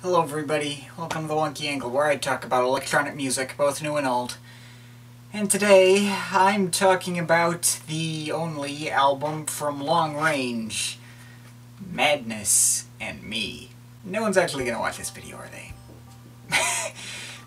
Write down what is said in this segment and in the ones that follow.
Hello everybody, welcome to the Wonky Angle, where I talk about electronic music, both new and old. And today, I'm talking about the only album from Long Range, Madness and Me. No one's actually gonna watch this video, are they?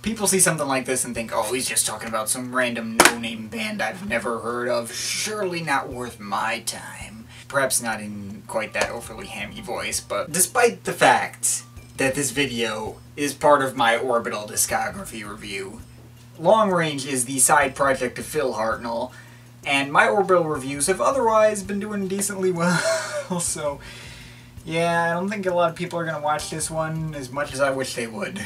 People see something like this and think, oh, he's just talking about some random no-name band I've never heard of, surely not worth my time. Perhaps not in quite that overly hammy voice, but despite the fact that this video is part of my Orbital discography review, Long Range is the side project of Phil Hartnoll, and my Orbital reviews have otherwise been doing decently well, so yeah, I don't think a lot of people are going to watch this one as much as I wish they would.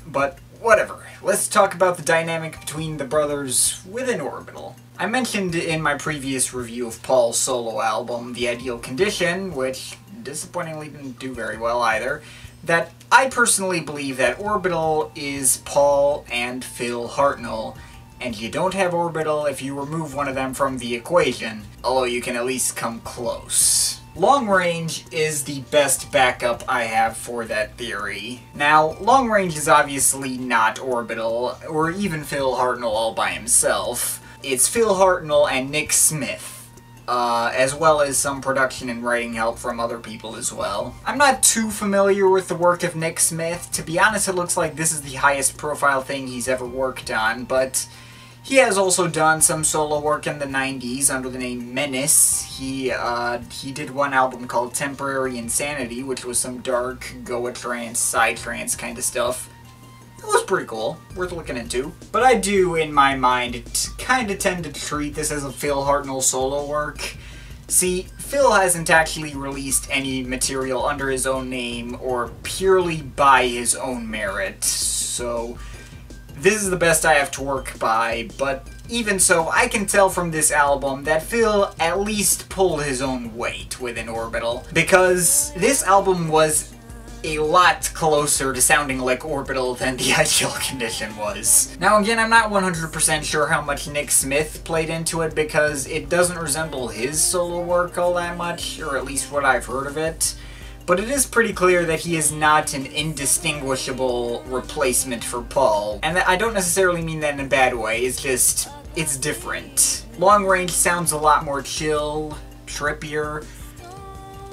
But whatever, let's talk about the dynamic between the brothers within Orbital. I mentioned in my previous review of Paul's solo album, The Ideal Condition, which disappointingly didn't do very well either, that I personally believe that Orbital is Paul and Phil Hartnoll, and you don't have Orbital if you remove one of them from the equation, although you can at least come close. Long Range is the best backup I have for that theory. Now, Long Range is obviously not Orbital, or even Phil Hartnoll all by himself. It's Phil Hartnoll and Nick Smith, as well as some production and writing help from other people as well. I'm not too familiar with the work of Nick Smith. To be honest, it looks like this is the highest profile thing he's ever worked on, but he has also done some solo work in the 90s under the name Menace. He did one album called Temporary Insanity, which was some dark, goa-trance, psytrance kind of stuff. It was pretty cool, worth looking into. But I do, in my mind, kind of tend to treat this as a Phil Hartnoll solo work. See, Phil hasn't actually released any material under his own name or purely by his own merit, so this is the best I have to work by, but even so, I can tell from this album that Phil at least pulled his own weight within Orbital, because this album was a lot closer to sounding like Orbital than The Ideal Condition was. Now again, I'm not 100% sure how much Nick Smith played into it, because it doesn't resemble his solo work all that much, or at least what I've heard of it. But it is pretty clear that he is not an indistinguishable replacement for Paul. And I don't necessarily mean that in a bad way, it's just, it's different. Long Range sounds a lot more chill, trippier,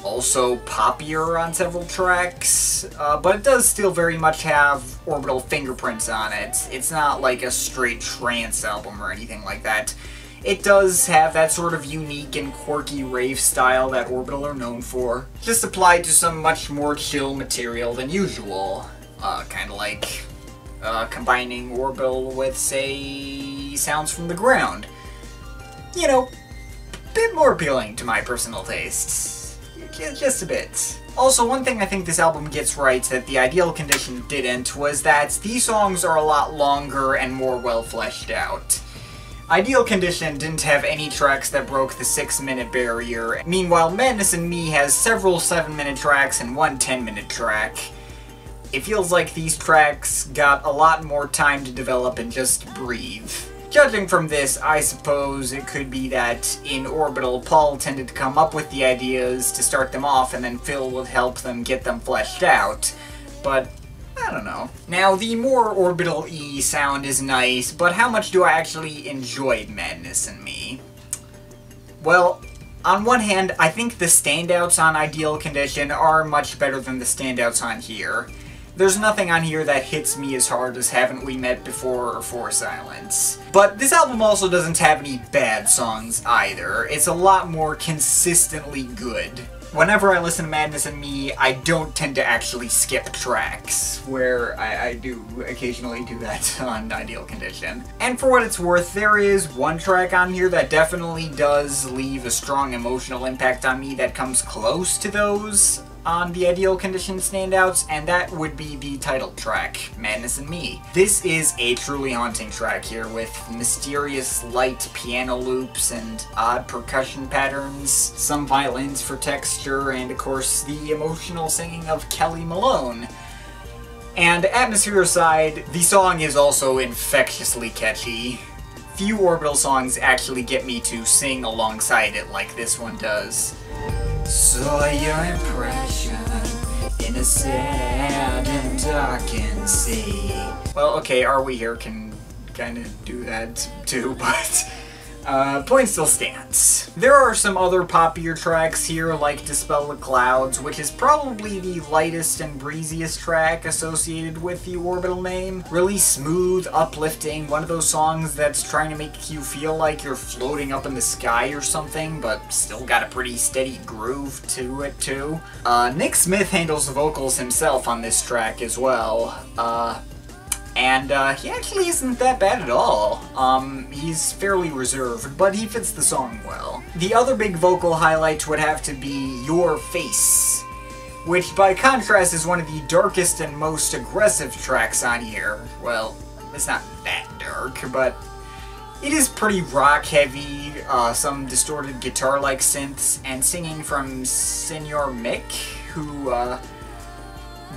also poppier on several tracks, but it does still very much have Orbital fingerprints on it. It's not like a straight trance album or anything like that. It does have that sort of unique and quirky rave style that Orbital are known for, just applied to some much more chill material than usual. Kind of like combining Orbital with, say, Sounds from the Ground. You know, a bit more appealing to my personal tastes. Just a bit. Also, one thing I think this album gets right that The Ideal Condition didn't was that these songs are a lot longer and more well fleshed out. Ideal Condition didn't have any tracks that broke the 6-minute barrier. Meanwhile, Madness and Me has several 7-minute tracks and one 10-minute track. It feels like these tracks got a lot more time to develop and just breathe. Judging from this, I suppose it could be that in Orbital, Paul tended to come up with the ideas to start them off, and then Phil would help them get them fleshed out. But I don't know. Now, the more Orbital-y sound is nice, but how much do I actually enjoy Madness and Me? Well, on one hand, I think the standouts on Ideal Condition are much better than the standouts on here. There's nothing on here that hits me as hard as Haven't We Met Before or For Silence. But this album also doesn't have any bad songs either. It's a lot more consistently good. Whenever I listen to Madness and Me, I don't tend to actually skip tracks, where I do occasionally do that on Ideal Condition. And for what it's worth, there is one track on here that definitely does leave a strong emotional impact on me that comes close to those on the Ideal Condition standouts, and that would be the title track, Madness and Me. This is a truly haunting track here, with mysterious light piano loops and odd percussion patterns, some violins for texture, and of course the emotional singing of Kelly Malone. And atmosphere aside, the song is also infectiously catchy. Few Orbital songs actually get me to sing alongside it like this one does. Saw your impression in a sad and darkened sea. Well, okay, Are We Here can kind of do that too, but point still stands. There are some other poppier tracks here, like Dispel the Clouds, which is probably the lightest and breeziest track associated with the Orbital name. Really smooth, uplifting, one of those songs that's trying to make you feel like you're floating up in the sky or something, but still got a pretty steady groove to it too. Nick Smith handles the vocals himself on this track as well. And he actually isn't that bad at all. He's fairly reserved, but he fits the song well. The other big vocal highlight would have to be Your Face, which by contrast is one of the darkest and most aggressive tracks on here. Well, it's not that dark, but it is pretty rock-heavy, some distorted guitar-like synths, and singing from Senor Mick, who,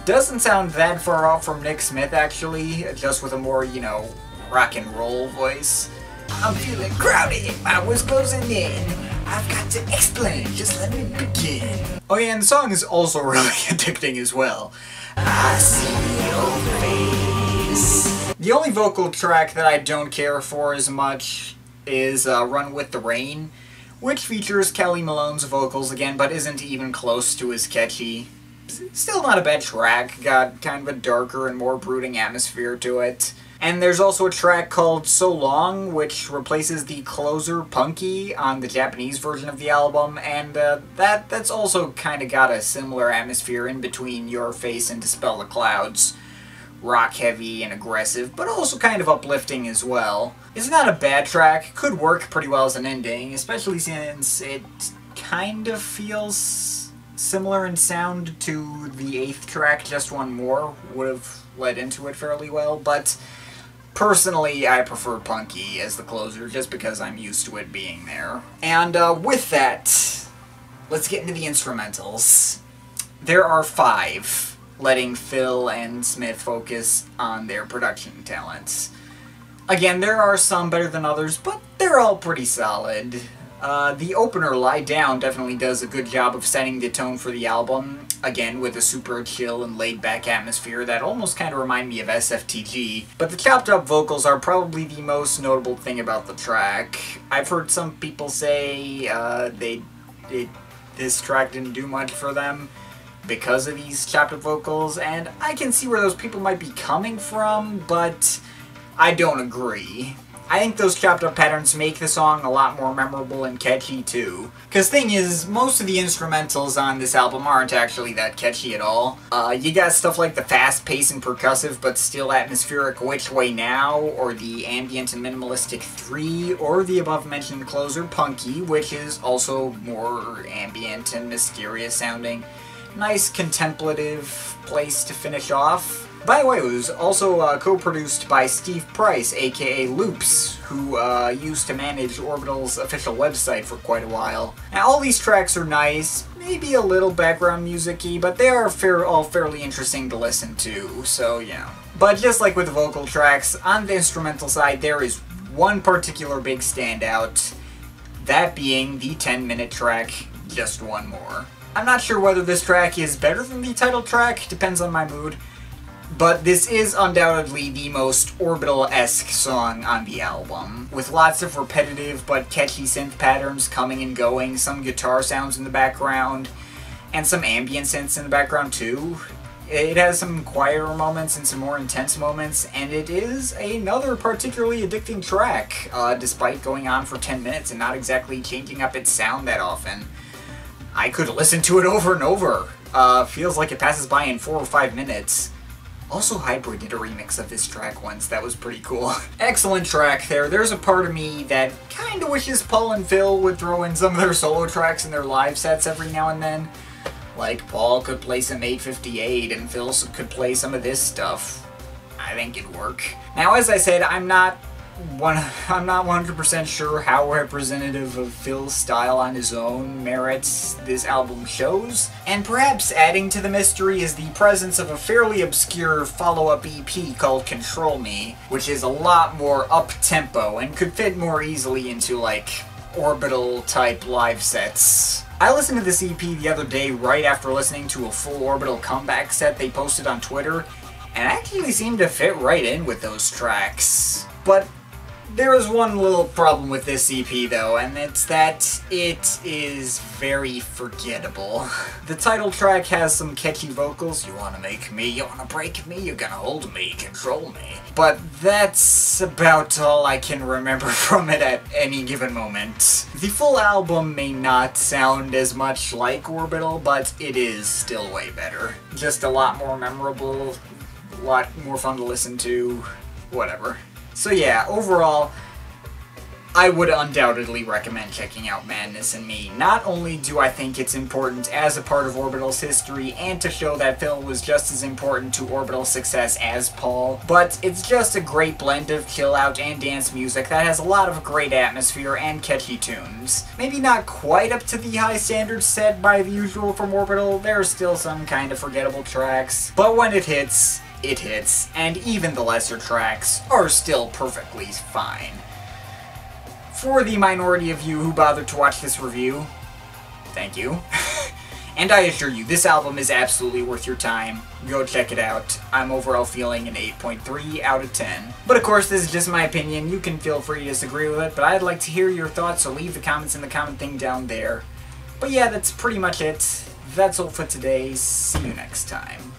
doesn't sound that far off from Nick Smith, actually, just with a more, you know, rock and roll voice. I'm feeling crowded, my was closing in. I've got to explain, just let me begin. Oh yeah, and the song is also really addicting as well. I see your face. The only vocal track that I don't care for as much is Run With the Rain, which features Kelly Malone's vocals again, but isn't even close to as catchy. Still not a bad track, got kind of a darker and more brooding atmosphere to it. And there's also a track called So Long, which replaces the closer Punky on the Japanese version of the album, and that's also kind of got a similar atmosphere in between Your Face and Dispel the Clouds. Rock-heavy and aggressive, but also kind of uplifting as well. It's not a bad track, could work pretty well as an ending, especially since it kind of feels similar in sound to the 8th track, Just One More, would have led into it fairly well, but personally I prefer Punky as the closer just because I'm used to it being there. And with that, let's get into the instrumentals. There are 5, letting Phil and Smith focus on their production talents. Again, there are some better than others, but they're all pretty solid. The opener, Lie Down, definitely does a good job of setting the tone for the album, again with a super chill and laid-back atmosphere that almost kind of remind me of SFTG, but the chopped-up vocals are probably the most notable thing about the track. I've heard some people say this track didn't do much for them because of these chopped-up vocals, and I can see where those people might be coming from, but I don't agree. I think those chopped up patterns make the song a lot more memorable and catchy too. Cause thing is, most of the instrumentals on this album aren't actually that catchy at all. You got stuff like the fast paced and percussive but still atmospheric Which Way Now, or the ambient and minimalistic 3, or the above mentioned closer Punky, which is also more ambient and mysterious sounding. Nice contemplative place to finish off. By the way, it was also co-produced by Steve Price, aka Loops, who used to manage Orbital's official website for quite a while. Now, all these tracks are nice, maybe a little background music-y, but they are all fairly interesting to listen to, so, you know. But just like with the vocal tracks, on the instrumental side, there is one particular big standout, that being the 10-minute track, Just One More. I'm not sure whether this track is better than the title track, depends on my mood. But this is undoubtedly the most Orbital-esque song on the album, with lots of repetitive but catchy synth patterns coming and going, some guitar sounds in the background, and some ambient synths in the background too. It has some quieter moments and some more intense moments, and it is another particularly addicting track, despite going on for 10 minutes and not exactly changing up its sound that often. I could listen to it over and over. Feels like it passes by in 4 or 5 minutes. Also, Hybrid did a remix of this track once, that was pretty cool. Excellent track there. There's a part of me that kinda wishes Paul and Phil would throw in some of their solo tracks in their live sets every now and then. Like, Paul could play some 858 and Phil could play some of this stuff. I think it'd work. Now, as I said, I'm not 100% sure how representative of Phil's style on his own merits this album shows, and perhaps adding to the mystery is the presence of a fairly obscure follow-up EP called Control Me, which is a lot more up-tempo and could fit more easily into, like, Orbital-type live sets. I listened to this EP the other day right after listening to a full Orbital comeback set they posted on Twitter, and actually seemed to fit right in with those tracks. But there is one little problem with this EP though, and it's that it is very forgettable. The title track has some catchy vocals, you wanna make me, you wanna break me, you're gonna hold me, control me. But that's about all I can remember from it at any given moment. The full album may not sound as much like Orbital, but it is still way better. Just a lot more memorable, a lot more fun to listen to, whatever. So yeah, overall, I would undoubtedly recommend checking out Madness in Me. Not only do I think it's important as a part of Orbital's history, and to show that Phil was just as important to Orbital's success as Paul, but it's just a great blend of chill-out and dance music that has a lot of great atmosphere and catchy tunes. Maybe not quite up to the high standards set by the usual from Orbital, there are still some kind of forgettable tracks, but when it hits, and even the lesser tracks are still perfectly fine. For the minority of you who bothered to watch this review, thank you. And I assure you, this album is absolutely worth your time. Go check it out. I'm overall feeling an 8.3 out of 10. But of course, this is just my opinion. You can feel free to disagree with it, but I'd like to hear your thoughts, so leave the comments in the comment thing down there. But yeah, that's pretty much it. That's all for today. See you next time.